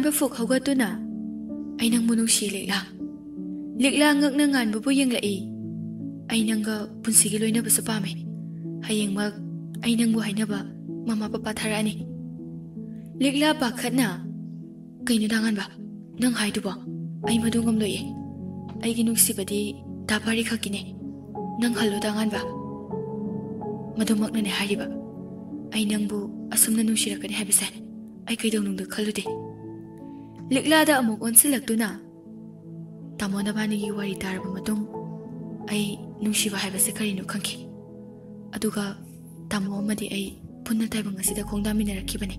nganba fuk haugatuna ai nang munungsi Likla. Likla ngakna nganba bu yenglai. Ai nangga punsigi loinaba sa pame. Hayengmag ai nangbu hainaba mama papa tharani. Likla pakhatna kaino dangan ba nang haiduba ai madungam loye. Ai ginungsibadi tapari khakine nang hallo dangan ba madumakna ne hariba. Ai nangbu asumna nungsirakani habise ai kaidong nungda khalude. Likla da amuk onsilaktuna tamona banigi wari taraba matung ai nungsiba habise karino khangki. Aduga tamo amadi ai punna taibang asida khongdaminarakibane.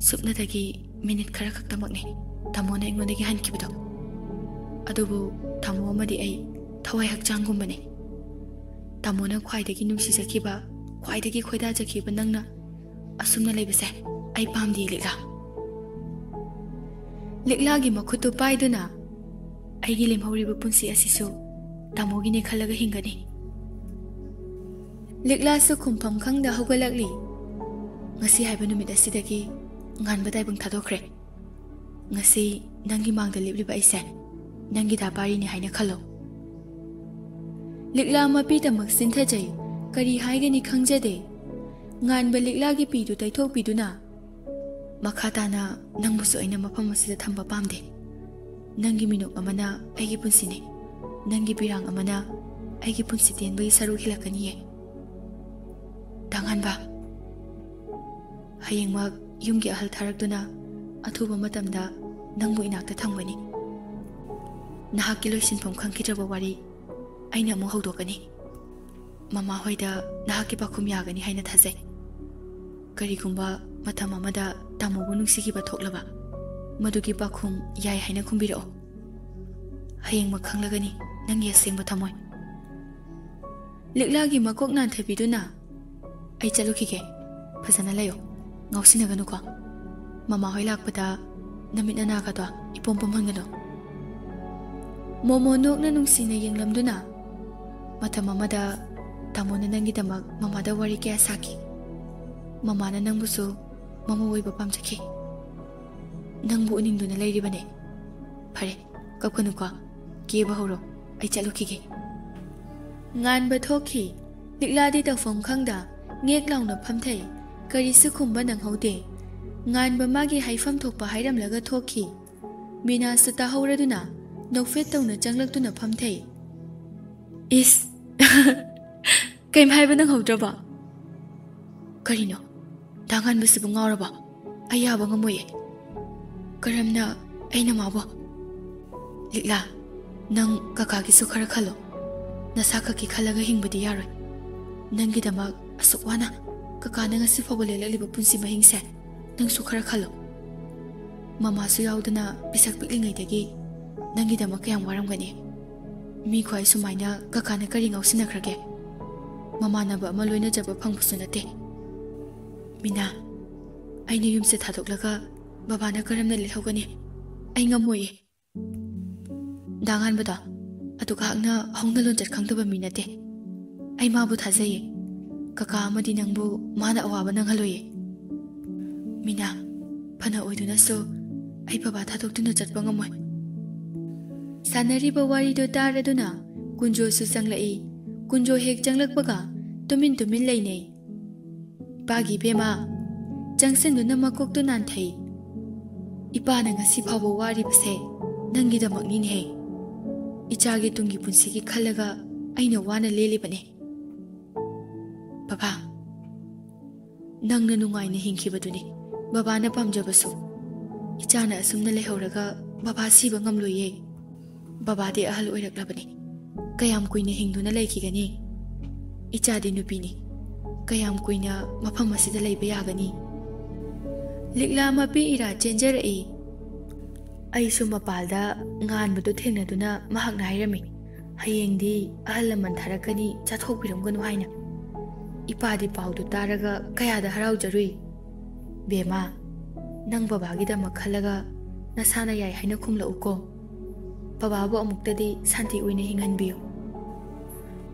Supnadagi minute khara khaktamakne tamona ingondagi hankibado. Adubu tamo amadi ai thawai hakchanggumbane. Tamona khwaidagi nungsijakiba khwaidagi khoidajakiba nangna asumna leibase ai pamdi Likla. Likla gi makhutu paiduna aigi lemhoriba punsi asisu tamogine khalaga hingani. Likla su khumpham khangda hogalakli. Ngasi haiba numit asidagi nganba daibang thadokre. Ngasi nangi mangda libliba aise nangi dapari ni haina khalo. Likla mapi tamak sinthajai kari haigani khangjade. Nganba Likla gi pidu taithok piduna makhatana nangbusu aina mafam asida thamba pamde. Nangi minuk amana aigi punsine. Nangi pirang amana aigi punsi tenbagi saru hilakaniye. Dangan ba hayengmag yumgi ahal tharakduna athuba matamda nangbu inakta thangwani. Nahakki loisinpham khangkidraba wari aina amu hawdokani. Mama hoida nahakki pakhum yagani haina thajai. Karigumba matam amada tamobu nungsigiba thoklaba madugi pakhum yai haina khumbirao. Hayengma khanglagani nangi asengba thamoi. Likla gi makok nan thabiduna ai chalukige phajana layo ngausinaganu ko. Mama hoi lakpada namit na nakata ipompom hangano. Momo nokna nungsina yenglamduna matam amada tamona nangi damak mamada wari kaya saki. Mama na nangbusu mama woi bapam chaki. Nangbu uningduna lairibane. Phare kapkanu ko ke bahoro ai chalukige. Ngan ba thoki Likla di tawfam khangda ngek launa phamthai kari su khumba nang haude. Ngan ba magi haifam thokpa hairam laga thoki. Mina su ta hauraduna nokfet tawna changlaktuna phamthai. Is kaim haiba nang haudraba. Karino dangan basibu ngawraba ayaba ngamoye. Karamna aina mabo. Likla nang kakagi su khara khalo. Nasaka ki khalaga hingbadi yaroi. Nangi damak asukwana kakana ngasi fawale laliba punsi mahingse nang su khara khalo. Mama su yaudana bisak piklingai dagi nangi damak kayang waramgani. Mi khwai sumaina kakana kari ngausinakhrage. Mama naba ama loina jaba phangbusu nate. Mina aina yumse thadoklaga babana karamna lilhogani ai ngamoye. Dangan bada atuka hangna hongna lonjat khangtaba minate. Ai mabu thajaye kaka amadi nangbu mana awaba nanghaloye. Mina phana oiduna so ai baba thadoktuna chatpa ngamoy. Sanariba warido taraduna kunjo su changlai. Kunjo hek changlakpaga tumin tumin lainei. Ipagi bema changsinduna makoktu nanthai. Ipana ngasi phawba waribase nangidamaknin he. Ichagi tungi punsigi khalaga aina wana lelibane. Baba nangna nungaina hingkhibaduni babana pamjabasu ichana asumna lehoraga baba siba ngamloye. Babade ahal oiraklabani kayam kuina hingduna laikigani. Ichadi nupini kayam kuina mafam asida leiba yagani. Likla mapi ira chenjarai. Aisu mapalda nganbadu thengnaduna mahakna hairami. Hayengdi ahal laman tharakani chathokpiramganu haina. Ipadi paudu taraga kayada haraujarui. Bema nang babagidamak khalaga nasana yai haina khumlauko. Bababu amuktadi santi uina hinghanbiyo.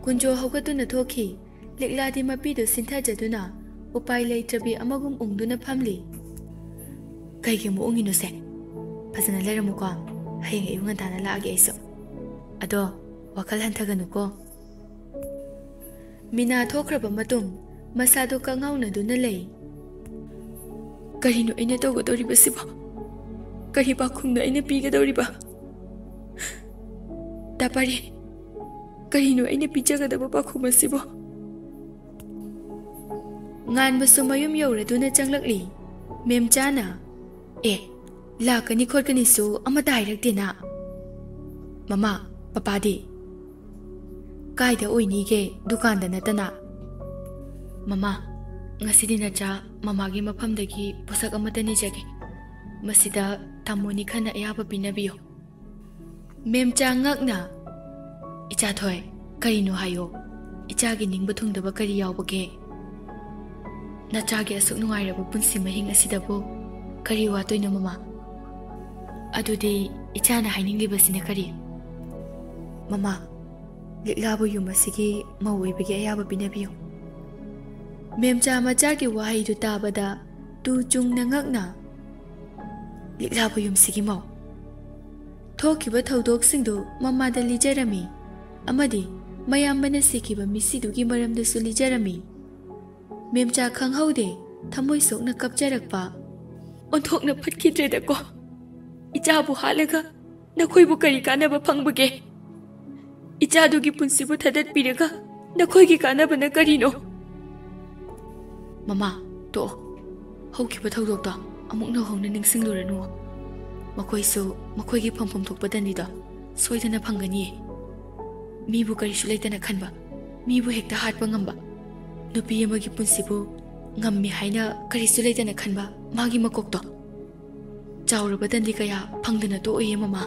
Kunjo haugatuna thoki Likla mapidu sinthajaduna upai leitrabi amagum ungduna phamli. Kaigi mu unginu se ꯐꯖꯅ ꯂꯩꯔꯝꯃꯨꯀꯣ ꯍꯌꯦꯡ ꯑꯌꯨꯛ ꯉꯟꯇꯥꯅ ꯂꯥꯛꯑꯒꯦ ꯑꯩꯁꯨ ꯑꯗꯣ ꯋꯥꯈꯜ ꯍꯟꯊꯒꯅꯨꯀꯣ ꯃꯤꯅꯥ ꯊꯣꯛꯈ꯭ꯔꯕ ꯃꯇꯨꯡ ꯃꯁꯥꯗꯣ ꯀꯪꯉꯥꯎꯅꯗꯨꯅ ꯂꯩ ꯀꯔꯤꯅꯣ ꯑꯩꯅ ꯇꯧꯒꯗꯧꯔꯤꯕꯁꯤꯕꯣ ꯀꯔꯤ ꯄꯥꯈꯨꯝꯅ ꯑꯩꯅ ꯄꯤꯒꯗꯧꯔꯤꯕ ꯗꯥꯄꯥꯔꯤ ꯀꯔꯤꯅꯣ ꯑꯩꯅ ꯄꯤꯖꯒꯗꯕ ꯄꯥꯈꯨꯝ ꯑꯁꯤꯕꯣ ꯉꯥꯟꯕꯁꯨ ꯃꯌꯨꯝ ꯌꯧꯔꯗꯨꯅ ꯆꯪꯂꯛꯂꯤ ꯃꯦꯝꯆꯥꯅ ꯂꯥꯛꯀꯅꯤ ꯈꯣꯠꯀꯅꯤꯁꯨ ꯑꯃꯇ ꯍꯥꯏꯔꯛꯇꯦꯅ ꯃꯃꯥ ꯄꯄꯥꯗꯤ ꯀꯥꯏꯗ ꯑꯣꯏꯅꯤꯒꯦ ꯗꯨꯀꯥꯟꯗ ꯅꯠꯇꯅ ꯃꯃꯥ ngasi nacha mamagi mafamdagi posak amata nijage masida tamoni khana ayaba pinabiyo memcha ngakna icha thoi karino hayo icha gi ningba thungdaba kari yawbage nacha gi asuk nungairaba punsi mahing asidabo kari wa toina mama adudi icha na hainingibasina kari mama liklabu yumasigi mawoibage ayaba pinabiyo memcha macha ki wahai du tabada tu chung na ngakna liklabu yum sigi mau thokiba thodok singdu mama da lijarami amadi mayam bana sikiba misidu gi maram da su lijarami memcha khanghaude thamoi sokna kapjarakpa onthokna phatkidre da ko icha bu halaga nakhoi bu kari kana ba phangbage icha du gi punsi bu thadat piraga nakhoi gi kana bana karino mama to haukiba thodokta amuk na hongna ningsing luranu makoi su makoi gi phomphom thokpa dani da soidana phangani mi bu kari shulai tana khanba mi bu hekta hatpa ngamba nupi amagi punsi bu ngammi haina kari sulai tana khanba magi makok to chawraba dandi kaya phangdana to oye mama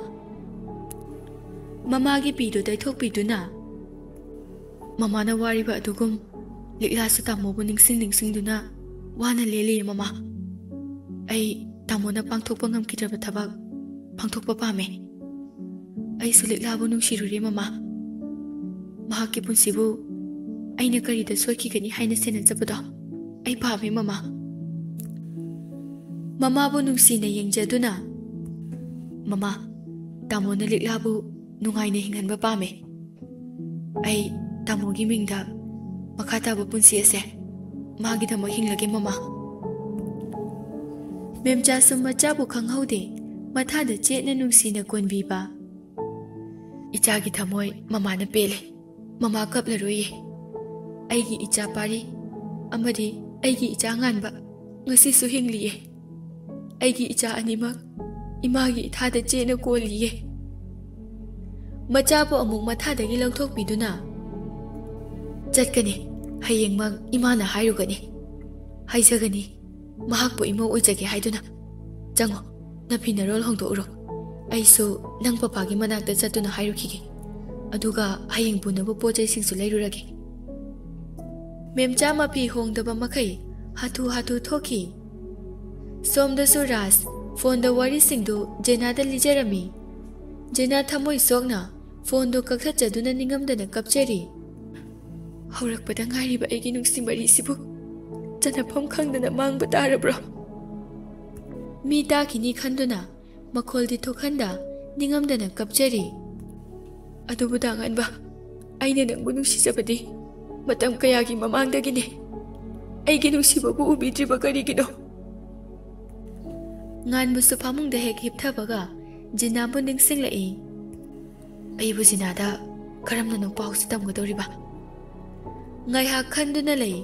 mama gi pi do dai thok pi duna mama na wari ba dugum likla su tamo bu ningsing duna wana lele mama ai tamo na pangthokpa ngamkidraba thabak pangthokpa pame ai su likla bu nungshirure mama mahaki punsibu aina kari da soki gani haina sena zabada ai pame mama mama bu nungsina yengjaduna mama tamo na likla bu nungai na hinganba pame ai tamo gi mingda makata bu punsi ase magi da mahinglage mama memcha summa bu khanghaude matha da che na nungsi na konbi ba icha gi thamoi mama na pele mama kapla roye aigi icha pari amadi aigi icha nganba ngasi su hingliye aigi icha anima imagi tha da che na koliye macha bu amuk matha da gi lawthok biduna ꯆꯠꯀꯅꯤ ꯍꯌꯦꯡꯃꯛ ꯏꯃꯥꯅ ꯍꯥꯏꯔꯨꯒꯅꯤ ꯍꯥꯏꯖꯒꯅꯤ ꯃꯍꯥꯛꯄꯨ ꯏꯃꯧ ꯑꯣꯏꯖꯒꯦ ꯍꯥꯏꯗꯨꯅ ꯆꯪꯉꯣ ꯅꯐꯤ ꯅꯔꯣꯜ ꯍꯣꯡꯗꯣꯛꯎꯔꯣ ꯑꯩꯁꯨ ꯅꯪ ꯄꯄꯥꯒꯤ ꯃꯅꯥꯛꯇ ꯆꯠꯇꯨꯅ ꯍꯥꯏꯔꯨꯈꯤꯒꯦ ꯑꯗꯨꯒ ꯍꯌꯦꯡ ꯄꯨꯅꯕ ꯄꯣꯠꯆꯩꯁꯤꯡꯁꯨ ꯂꯩꯔꯨꯔꯒꯦ ꯃꯦꯝꯆꯥ ꯃꯐꯤ ꯍꯣꯡꯗꯕ ꯃꯈꯩ ꯍꯥꯊꯨ ꯍꯥꯊꯨ ꯊꯣꯛꯈꯤ ꯁꯣꯝꯗꯁꯨ ꯔꯥꯖ ꯐꯣꯟꯗ ꯋꯥꯔꯤꯁꯤꯡꯗꯨ ꯖꯦꯅꯥꯗ ꯂꯤꯖꯔꯝꯃꯤ ꯖꯦꯅꯥ ꯊꯃꯣꯏ ꯁꯣꯛꯅ ꯐꯣꯟꯗꯨ ꯀꯛꯊꯠꯆꯗꯨꯅ ꯅꯤꯡꯉꯝꯗꯅ ꯀꯞꯆꯔꯤ ꯍꯧꯔꯛꯄꯗ ꯉꯥꯏꯔꯤꯕ ꯑꯩꯒꯤ ꯅꯨꯡꯁꯤ ꯃꯔꯤꯁꯤꯕꯨ ꯆꯟꯅꯐꯝ ꯈꯪꯗꯅ ꯃꯥꯡꯕ ꯇꯥꯔꯕ꯭ꯔꯣ ꯃꯤ ꯇꯥꯈꯤꯅꯤ ꯈꯟꯗꯨꯅ ꯃꯈꯣꯜꯗꯤ ꯊꯣꯛꯍꯟꯗ ꯅꯤꯡꯉꯝꯗꯅ ꯀꯞꯆꯔꯤ ꯑꯗꯨꯕꯨ ꯗꯥꯡꯉꯥꯟꯕ ꯑꯩꯅ ꯅꯪꯕꯨ ꯅꯨꯡꯁꯤꯖꯕꯗꯤ ꯃꯇꯝ ꯀꯌꯥꯒꯤ ꯃꯃꯥꯡꯗꯒꯤꯅꯤ ꯑꯩꯒꯤ ꯅꯨꯡꯁꯤꯕꯕꯨ ꯎꯕꯤꯗ꯭ꯔꯤꯕ ꯀꯔꯤꯒꯤꯅꯣ ꯉꯥꯟꯕꯁꯨ ꯐꯃꯨꯡꯗ ꯍꯦꯛ ꯍꯤꯞꯊꯕꯒ ꯖꯤꯅꯥꯕꯨ ꯅꯤꯡꯁꯤꯡꯂꯛꯏ ꯑꯩꯕꯨ ꯖꯤꯅꯥꯗ ꯀꯔꯝꯅ ꯄꯥꯎꯁꯤ ꯇꯝꯒꯗꯧꯔꯤꯕ ngaiha khanduna lei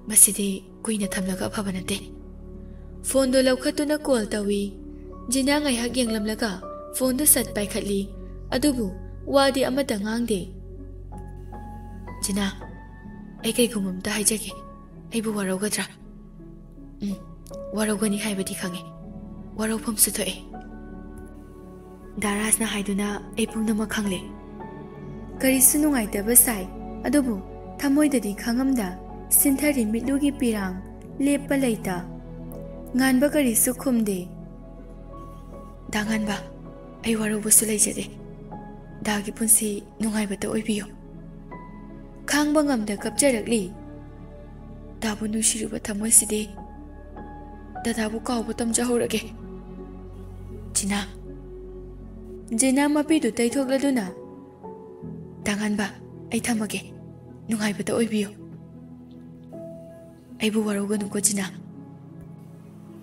masidi kuina thamlaga afaba nate phone do laukhatuna call tawi jina ngaiha yenglamlaga phone do sat paikhatli adubu wadi amata ngangde jina ai kai gumam ta haijage ai bu waraugadra waraugani haibadi khange waraupam su thoe daras na haiduna ai pungnama khangle kari sunu ngai ta basai adubu thamoidadi khangamda sinthari mitlugi pirang lepa leita nganba kari su khumde danganba ai waru busu leijade dagi punsi nungai bata oibiyo khangba ngamda kapjarakli dabu nushiruba thamoi side dadabu kawbu tamja horage Jina. Jina mapidu taithokladuna. Tanganba, ay thamage. Nungaibata oibiyo. Aibu waruganuko Jina.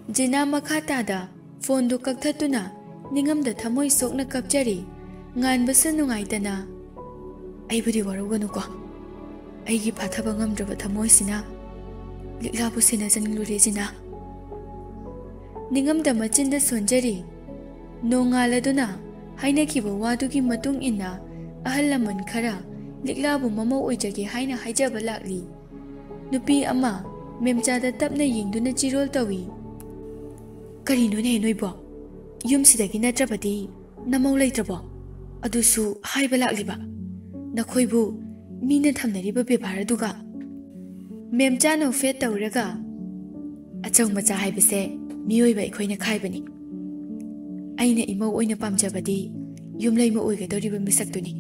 Jina makhatada phone du kakthatuna ningamda thamoi sokna kapjari nganbasa nungaidana. Aibudi waruganuko. Aigi pathaba ngamdraba thamoi sina. Liklabu sina janglure Jina. Ningamda machinda sonjari. Nongaladuna hainakiba wadugi matung inna ahal laman khara liklabu mama oijage haina haijaba lakli. Nupi ama memchada tapna yingduna chirol tawi. Karino ne noibo yumsidagi natrabadi namau leitrabo adusu haiba lakliba nakhoibu mina thamnariba bebharaduga memchano fet tawraga achau macha haibase miyoiba ikhoina khaibani aina imau oina pamjabadi yumleima oigadoriba misaktuni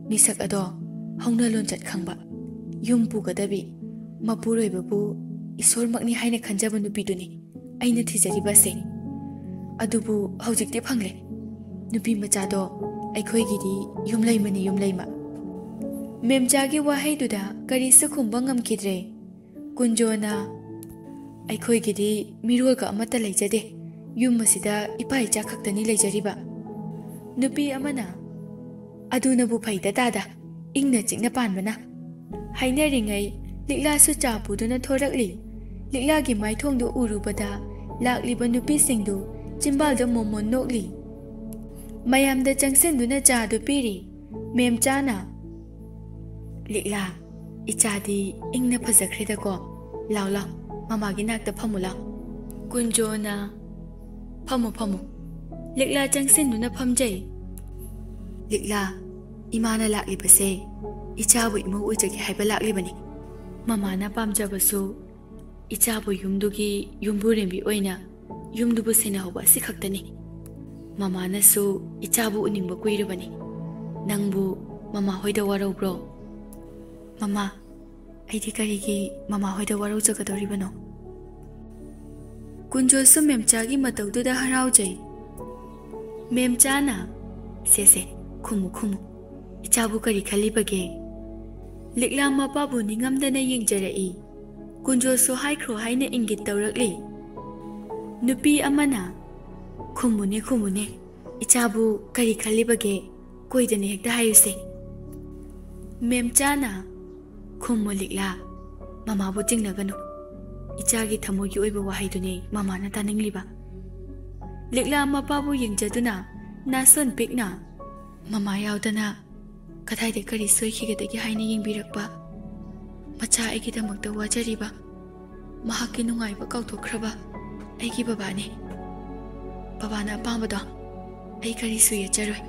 misak ado hauna lonchat khangba yum pugadabi mapuroibabu isormakni haina khanjaba nupiduni aina thijariba se adubu haujikte phangle nupi machado aikhoigidi yumleima memjagi wahaiduda karisa khumba ngamkidre kunjona aikhoigidi mirolga amata leijade yum masida ipai cha khaktani leijariba nupi amana adunabu phaida tada ingna chingna panbana hainaringai likla su cha puduna thorakli likla gi maithong do urubada lakliba nupi singdu chimbal da momon nokli mayam da changsenduna cha do piri memchana likla ichadi ingna phajakreda ko lawla mama gi nakta phamula kunjona phamu likla changsenduna phamjai likla imana laklibase ichabu imu ujagi haiba laklibani mama na pamjabasu ichabu yumdugi yumburembi oina yumdubu sena hoba sikhaktani mama nasu ichabu uningba kuirabani nangbu mama hoida warau bro mama aidi karigi mama hoida warau jagadoribano kunjosu memchagi mataududa haraujai memchana sese khumu ichabu kari khalibage likla mapabu ningamdana yengjarai kunjosu haikro haina ingit tawrakli nupi amana khumune ichabu kari khalibage koidane hekta hayuse memchana khumu likla mama bu tingnaganu ichagi thamogi oiba wahaidune mama na taningliba likla mapabu yengjaduna nason pikna mama yaudana kathaide kari soikhigedagi haina yengbirakba macha aigidamakta wajariba mahakki nungaiba kauthokhraba aigi babane babana apambado ai kari suye jaroi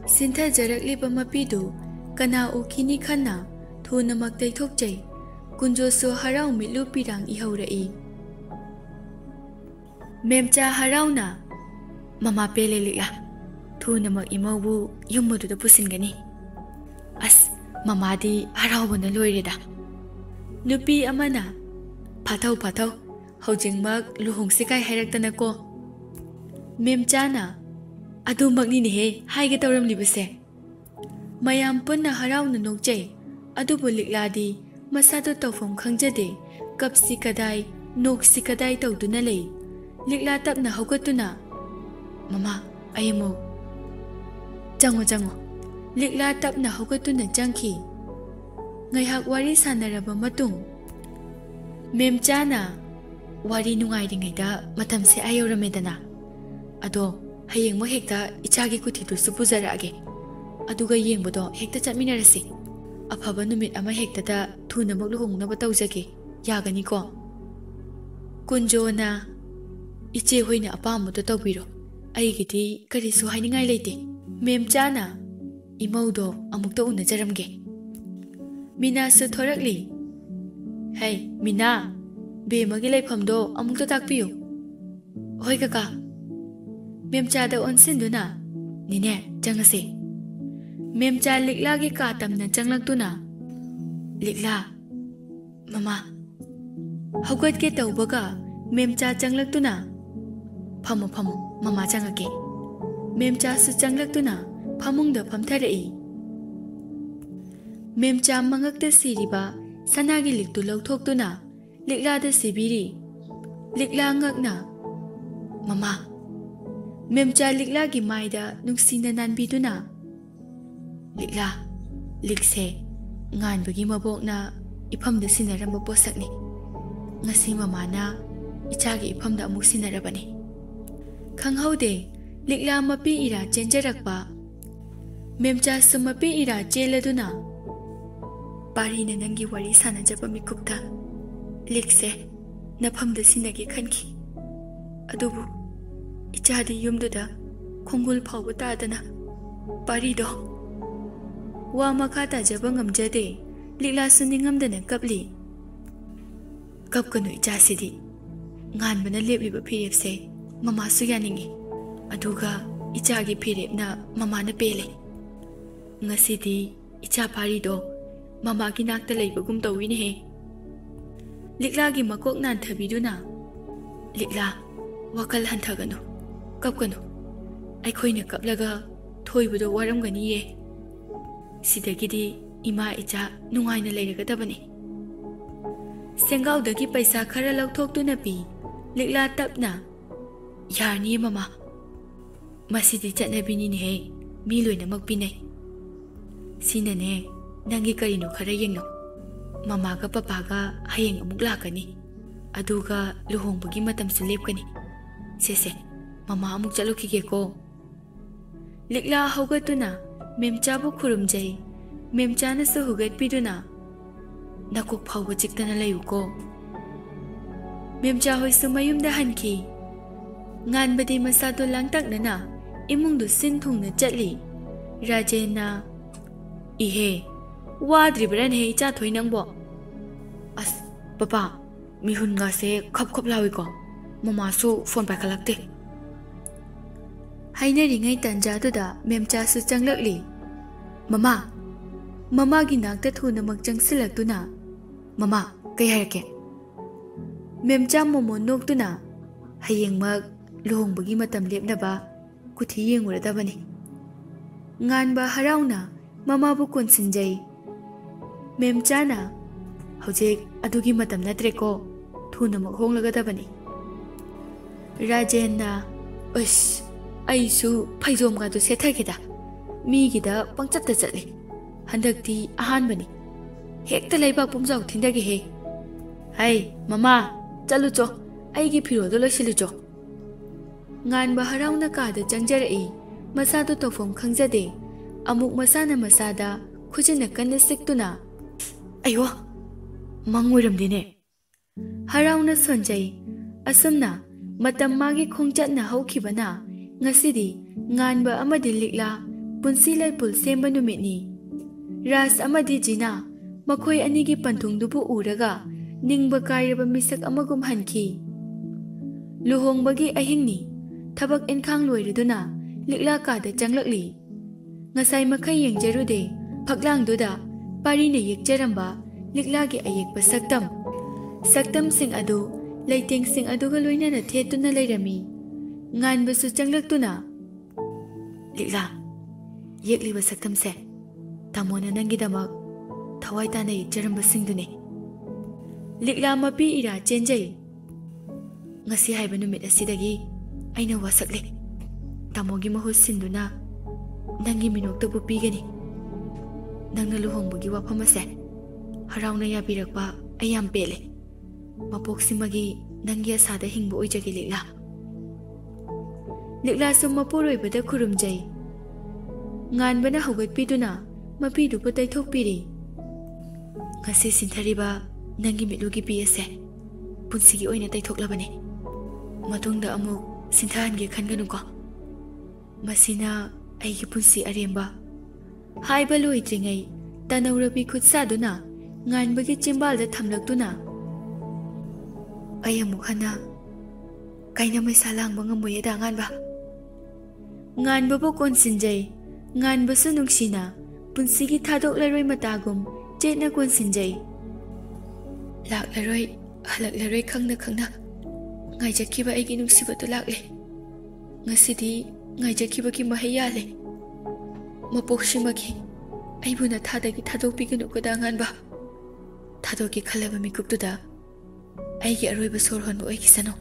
sintha jarakliba mapidu kana ukini khanna thunamak taithokjai kunjosu harau milu pirang ihaurai memcha harauna mama pele likla thunamak imaubu yummududa pusingani as mamadi haraubuna loireda nupi amana pathau haujingmak luhongsikai hairakdana ko memchana adumakni ne he haige tawramlibase mayam punna harauna nokjai adubu likladi masado tawfam khangjade kapsi kadai noksi kadai tawduna lei likla tapna haugatuna mama ayemo jango likla tapna haugatuna jangki ngaihak wari sanaraba matung memchana wari nungairingaida matamse ayoramedana ado hayeng mo hekta ichagi kuthidu supuzarage aduga yengbodo hekta chatminarasi afaba numit ama hekta da thuna magluhungna batawjage yagani ko kunjona iche hoina apamudo tawbiro aigidi karisu hainingai leite memchana imaudo amukta unajaramge mina su thorakli hey mina bemagi laifamdo amukta takpiyo hoi kaka memchada onsinduna nine jangase memcha likla gi katamna janglaktuna likla mama haugat ke tawbaga memcha janglaktuna फमो फमो ममा चंगके मेमचा सु चंगलक्तुना फमुंगदा फमथरई मेमचा मंगक्ता सिरिबा सनागी लिक्तु लौथोक्तुना लिक्लादा सिबिरी लिक्ला ngakna mama memcha likla gi maida nungsina nanbiduna likla likse nganbagi mabokna iphamda sinaramba posakni ngasi mama na ichagi iphamda amuk sinarabani khanghaude likla mapi ira chenjarakpa memcha sumapi ira cheladuna pari na nangi wari sanajaba mikupta likse nafamda sinagi khanki adubu ichadi yumduda khongul phawba tadana parido wa makata jaba ngamjade likla suningamdana kapli kapkanu ichasidi nganbana lebliba phirepse mama su yaningi aduga ichagi phirepna mama na pele ngasidi icha parido mama gi nakta leibagum tawini he likla gi makok nan thabiduna likla wakal hanthaganu kapkanu aikhoina kaplaga thoibudo waramgani ye sidagidi ima icha nungaina leiragadabani sengaudagi paisa khara lauthokduna pi likla tapna yarni mama masidi chatnabini ne he mi loina makpinai sinane nangi karino khara yengno mama ga papa ga hayeng amuk lakani aduga luhongbagi matam su lepkani sese mama amuk chalukige ko likla hogatuna memcha bu khurumjai memcha na su hugat piduna nakuk phawba chiktana layu ko memcha hoi su mayumda hanki nganbadi masado langtak nana imung du sin thungna chatli rajena ihe wadribran he cha thoi nangbo as papa mihun nga se khap khap lawi ko mama su phone pa khalakte haina ringai tanja tu da memcha su changlakli mama gi nakta thuna mak changsilak tuna mama kai harake memcha momo nok tuna hayeng mak lohong bagi matam lepna ba kuthi yengura da bani ngan ba harauna mama bu kon sinjai memcha na hojek adugi matam natre ko thuna mak honglaga da bani rajenna ush aisu phaijom ga du sethagida mi gida pangchat ta chatli handakti ahan bani hekta leiba pumjau thindagi he hai mama chalu cho ai gi phiro do lasilu cho ngan ba harauna ka da changjarai masa do tofom khangjade amuk masana masada khujina kanna siktuna ayo manguram dine harauna sonjai asumna matam magi khongjat na haukibana ngasidi nganba amadi likla punsi lai pul semba numitni ras amadi jina makhoi anigi panthung dubu uraga ningba kairaba misak amagum hanki luhongbagi ahingni thabak enkhang loiriduna likla ka da changlakli ngasai makhai yengjarude phaklang duda pari ne yekjaramba likla gi ayekpa saktam sing adu leiteng sing adu ga loina na thetuna leirami ngan basu changlaktuna likla yekli ba saktam se tamona nangi damak thawai ta nei jaramba singdune likla mapi ira chenjai ngasi haiba numit asidagi aina wasakle tamogi mahus sinduna nangi minokta bu pigani nangna luhongbugi wafam ase harauna ya birakpa ayam pele mapoksimagi nangi asada hingbu oijagi likla sum mapuroi bada khurumjai nganbana hogat piduna mapi du patai thokpiri ngasi sinthariba nangi milugi pi ase punsigi oina tai thoklabani matungda amuk sinthange khanganu ko masina aigi punsi aremba haiba loitringai tanaurabi khutsaduna nganbagi chimbalda thamlaktuna ayamuk hana kaina mai salang bangamoy da nganba nganba bo konsinjai nganba su nungsina punsigi thadok laroi matagum chetna konsinjai lak laroi halak laroi khangna ngai jakkiba aigi nungsiba to lakle ngasi di ngaijaki mahai yale. Mapokshimaki aibuna thadagi thadokpiganu kadangan ba. Thadoki khalaba mikuptuda aigi aroiba sor honbo oikisano.